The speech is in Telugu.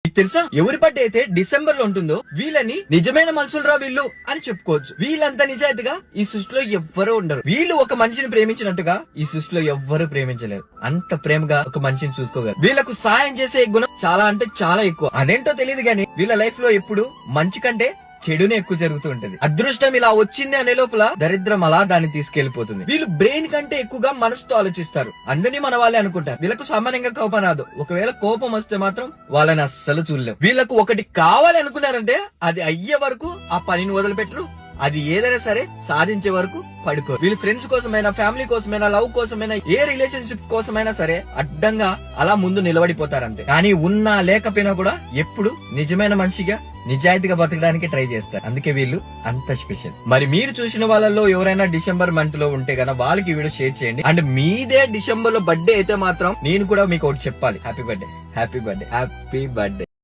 మీకు తెలుసా ఎవరి బర్త్డే అయితే డిసెంబర్ లో ఉంటుందో వీళ్ళని నిజమైన మనుషులు రా వీళ్ళు అని చెప్పుకోవచ్చు. వీళ్ళంతా నిజాయితీగా ఈ సృష్టిలో ఎవ్వరూ ఉండరు. వీళ్ళు ఒక మనిషిని ప్రేమించినట్టుగా ఈ సృష్టిలో ఎవ్వరూ ప్రేమించలేరు. అంత ప్రేమగా ఒక మనిషిని చూసుకోగలరు. వీళ్ళకు సాయం చేసే గుణం చాలా అంటే చాలా ఎక్కువ. అదేంటో తెలియదు గానీ వీళ్ళ లైఫ్ లో ఎప్పుడు మంచి కంటే చెడునే ఎక్కువ జరుగుతూ ఉంటది. అదృష్టం ఇలా వచ్చింది అనే లోపల దరిద్రం అలా దాన్ని తీసుకెళ్లిపోతుంది. వీళ్ళు బ్రెయిన్ కంటే ఎక్కువగా మనసుతో ఆలోచిస్తారు. అందరినీ మన వాళ్ళే అనుకుంటారు. వీళ్ళకు సామాన్యంగా కోపం రాదు. ఒకవేళ కోపం వస్తే మాత్రం వాళ్ళని అస్సలు చూడలేం. వీళ్ళకు ఒకటి కావాలి అనుకున్నారంటే అది అయ్యే వరకు ఆ పనిని వదిలిపెట్టరు. అది ఏదైనా సరే సాధించే వరకు పడుకో. వీళ్ళు ఫ్రెండ్స్ కోసమైనా, ఫ్యామిలీ కోసమైనా, లవ్ కోసమైనా, ఏ రిలేషన్షిప్ కోసమైనా సరే అడ్డంగా అలా ముందు నిలబడిపోతారంతే. కానీ ఉన్నా లేకపోయినా కూడా ఎప్పుడు నిజమైన మనిషిగా నిజాయితీగా బతకడానికి ట్రై చేస్తారు. అందుకే వీళ్ళు అంత స్పెషల్. మరి మీరు చూసిన వాళ్ళలో ఎవరైనా డిసెంబర్ మంత్ లో ఉంటే గన వాళ్ళకి వీడియో షేర్ చేయండి. అండ్ మీదే డిసెంబర్ లో బర్త్డే అయితే మాత్రం నేను కూడా మీకు ఒకటి చెప్పాలి. Happy birthday, happy birthday, happy birthday.